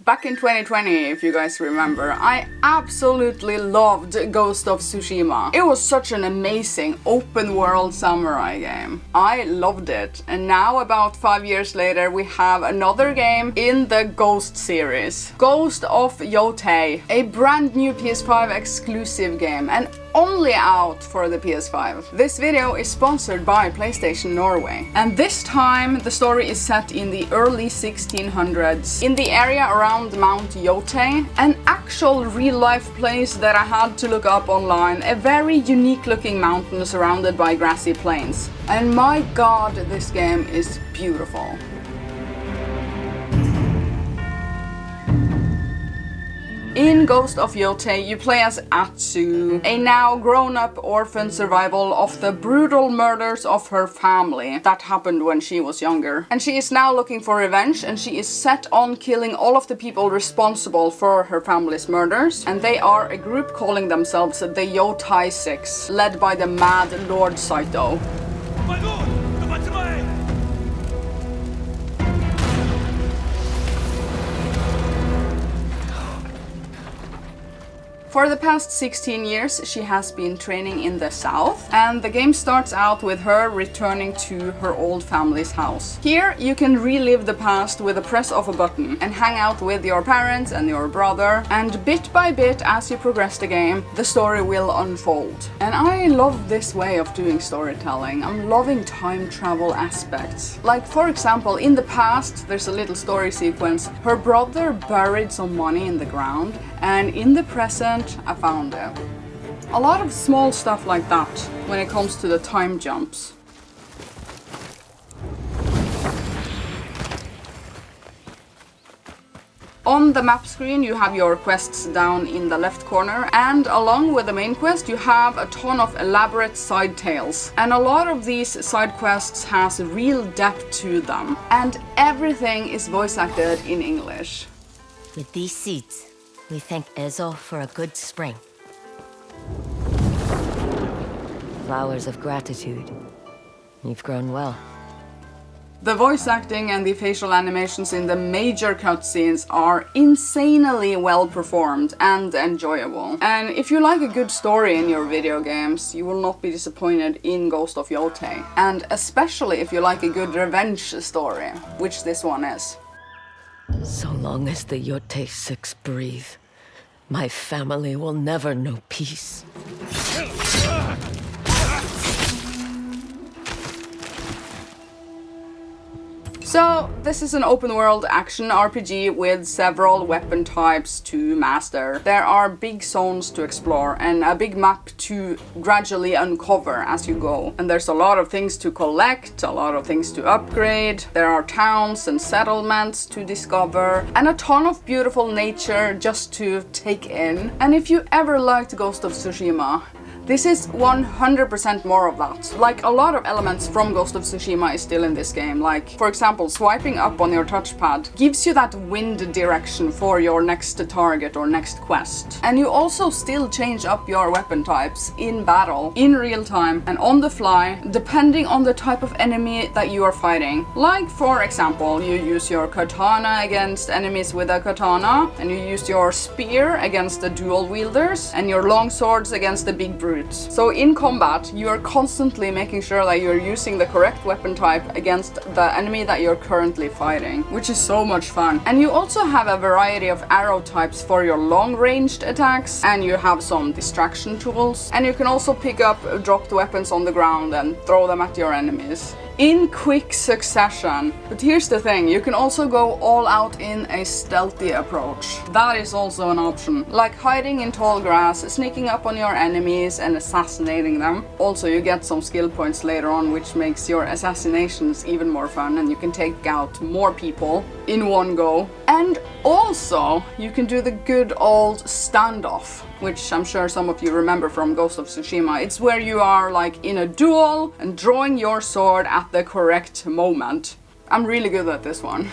Back in 2020, if you guys remember, I absolutely loved Ghost of Tsushima. It was such an amazing open world samurai game. I loved it. And now, about 5 years later, we have another game in the Ghost series. Ghost of Yōtei, a brand new PS5 exclusive game and only out for the PS5. This video is sponsored by PlayStation Norway. And this time the story is set in the early 1600s in the area around Mount Yōtei, an actual real-life place that I had to look up online, a very unique looking mountain surrounded by grassy plains. And my god, this game is beautiful. In Ghost of Yōtei, you play as Atsu, a now grown-up orphan survival of the brutal murders of her family that happened when she was younger. And she is now looking for revenge, and she is set on killing all of the people responsible for her family's murders. And they are a group calling themselves the Yōtei Six, led by the mad Lord Saito. My lord! For the past 16 years, she has been training in the south, and the game starts out with her returning to her old family's house. Here, you can relive the past with a press of a button and hang out with your parents and your brother, and bit by bit, as you progress the game, the story will unfold. And I love this way of doing storytelling. I'm loving time travel aspects. Like, for example, in the past, there's a little story sequence. Her brother buried some money in the ground, and in the present, I found it. A lot of small stuff like that when it comes to the time jumps. On the map screen you have your quests down in the left corner, and along with the main quest you have a ton of elaborate side tales. And a lot of these side quests has real depth to them, and everything is voice acted in English. With these seeds, we thank Ezo for a good spring. Flowers of gratitude. You've grown well. The voice acting and the facial animations in the major cutscenes are insanely well performed and enjoyable. And if you like a good story in your video games, you will not be disappointed in Ghost of Yōtei. And especially if you like a good revenge story, which this one is. So long as the Yōtei Six breathe, my family will never know peace. So, this is an open-world action RPG with several weapon types to master. There are big zones to explore and a big map to gradually uncover as you go. And there's a lot of things to collect, a lot of things to upgrade. There are towns and settlements to discover, and a ton of beautiful nature just to take in. And if you ever liked Ghost of Tsushima, this is 100% more of that. Like, a lot of elements from Ghost of Tsushima is still in this game. Like, for example, swiping up on your touchpad gives you that wind direction for your next target or next quest. And you also still change up your weapon types in battle, in real time, and on the fly, depending on the type of enemy that you are fighting. Like, for example, you use your katana against enemies with a katana, and you use your spear against the dual wielders, and your long swords against the big brutes. So in combat, you are constantly making sure that you're using the correct weapon type against the enemy that you're currently fighting, which is so much fun. And you also have a variety of arrow types for your long-ranged attacks, and you have some distraction tools, and you can also pick up dropped weapons on the ground and throw them at your enemies in quick succession. But here's the thing, you can also go all out in a stealthy approach. That is also an option, like hiding in tall grass, sneaking up on your enemies and assassinating them. Also, you get some skill points later on, which makes your assassinations even more fun, and you can take out more people in one go. And also, you can do the good old standoff, which I'm sure some of you remember from Ghost of Tsushima. It's where you are like in a duel and drawing your sword at the correct moment. I'm really good at this one.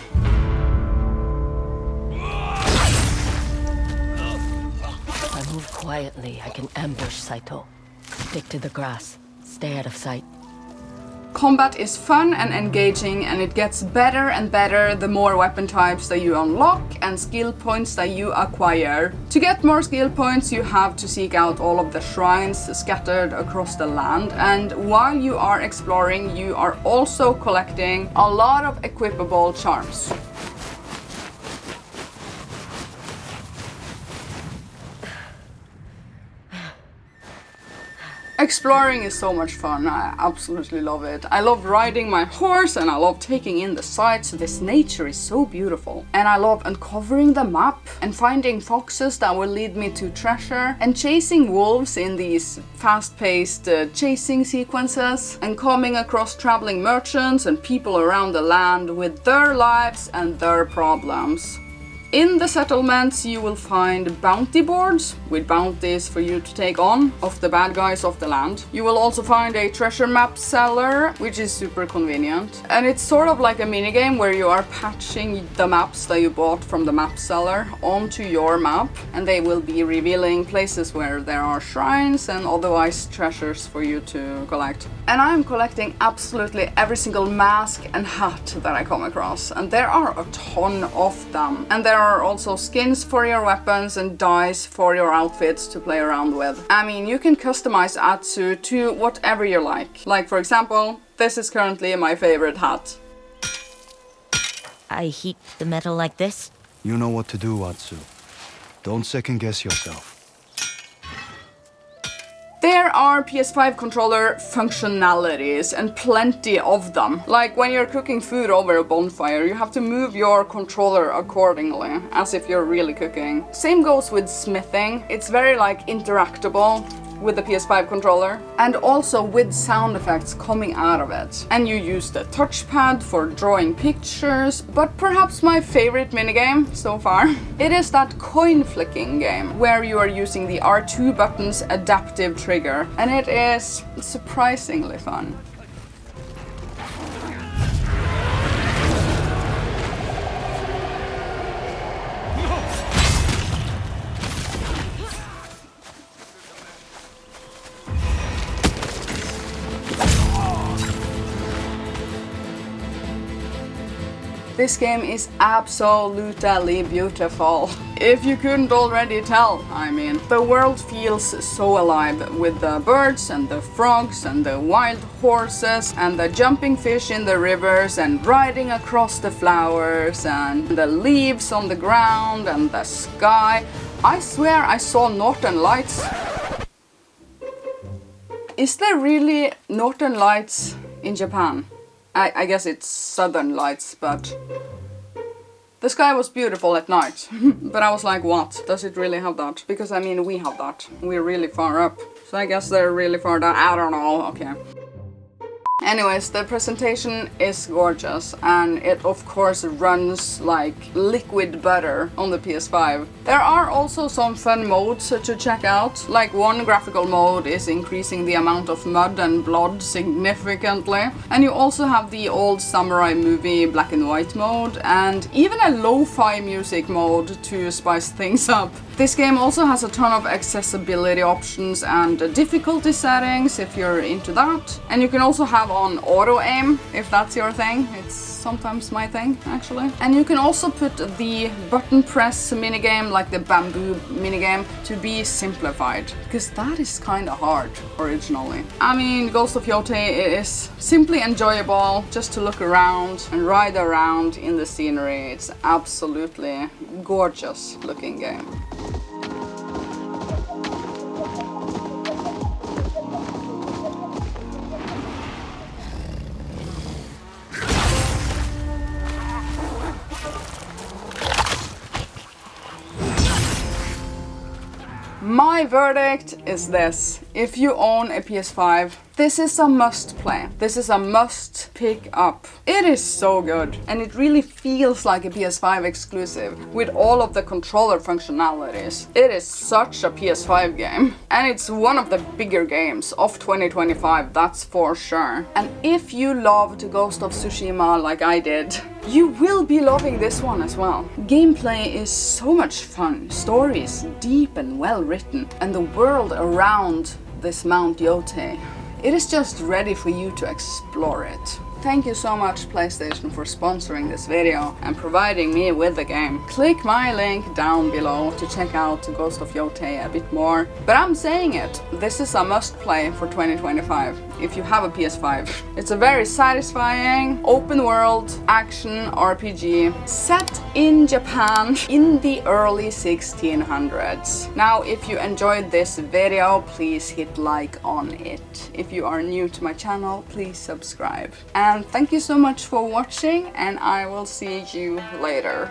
If I move quietly, I can ambush Saito. Stick to the grass. Stay out of sight. Combat is fun and engaging, and it gets better and better the more weapon types that you unlock and skill points that you acquire. To get more skill points, you have to seek out all of the shrines scattered across the land, and while you are exploring, you are also collecting a lot of equipable charms. Exploring is so much fun. I absolutely love it. I love riding my horse and I love taking in the sights. This nature is so beautiful. And I love uncovering the map and finding foxes that will lead me to treasure and chasing wolves in these fast-paced chasing sequences and coming across traveling merchants and people around the land with their lives and their problems. In the settlements you will find bounty boards with bounties for you to take on of the bad guys of the land. You will also find a treasure map seller, which is super convenient. And it's sort of like a minigame where you are patching the maps that you bought from the map seller onto your map, and they will be revealing places where there are shrines and otherwise treasures for you to collect. And I'm collecting absolutely every single mask and hat that I come across, and there are a ton of them. And there are also skins for your weapons and dyes for your outfits to play around with. I mean, you can customize Atsu to whatever you like. Like, for example, this is currently my favorite hat. I heat the metal like this? You know what to do, Atsu. Don't second guess yourself. There are PS5 controller functionalities and plenty of them. Like when you're cooking food over a bonfire, you have to move your controller accordingly, as if you're really cooking. Same goes with smithing. It's very like interactable with the PS5 controller, and also with sound effects coming out of it. And you use the touchpad for drawing pictures, but perhaps my favorite minigame so far, it is that coin flicking game where you are using the R2 button's adaptive trigger, and it is surprisingly fun. This game is absolutely beautiful. If you couldn't already tell, I mean. The world feels so alive with the birds and the frogs and the wild horses and the jumping fish in the rivers and riding across the flowers and the leaves on the ground and the sky. I swear I saw Northern Lights. Is there really Northern Lights in Japan? I guess it's Southern Lights, but the sky was beautiful at night. But I was like, what? Does it really have that? Because I mean, we have that. We're really far up. So I guess they're really far down. I don't know. Okay. Anyways, the presentation is gorgeous, and it of course runs like liquid butter on the PS5. There are also some fun modes to check out. Like one graphical mode is increasing the amount of mud and blood significantly. And you also have the old samurai movie black and white mode, and even a lo-fi music mode to spice things up. This game also has a ton of accessibility options and difficulty settings if you're into that. And you can also have on auto aim if that's your thing. It's sometimes my thing, actually. And you can also put the button press minigame, like the bamboo minigame, to be simplified, because that is kind of hard originally. I mean, Ghost of Yōtei is simply enjoyable just to look around and ride around in the scenery. It's absolutely gorgeous looking game. My verdict is this: if you own a PS5, this is a must play. This is a must pick up. It is so good, and it really feels like a PS5 exclusive with all of the controller functionalities. It is such a PS5 game, and it's one of the bigger games of 2025, that's for sure. And if you loved Ghost of Tsushima like I did, you will be loving this one as well. Gameplay is so much fun, stories deep and well written, and the world around this Mount Yōtei It is just ready for you to explore it. Thank you so much PlayStation for sponsoring this video and providing me with the game. Click my link down below to check out Ghost of Yōtei a bit more. But I'm saying it, this is a must play for 2025 if you have a PS5. It's a very satisfying open world action RPG set in Japan in the early 1600s. Now if you enjoyed this video, please hit like on it. If you are new to my channel, please subscribe. And thank you so much for watching, and I will see you later.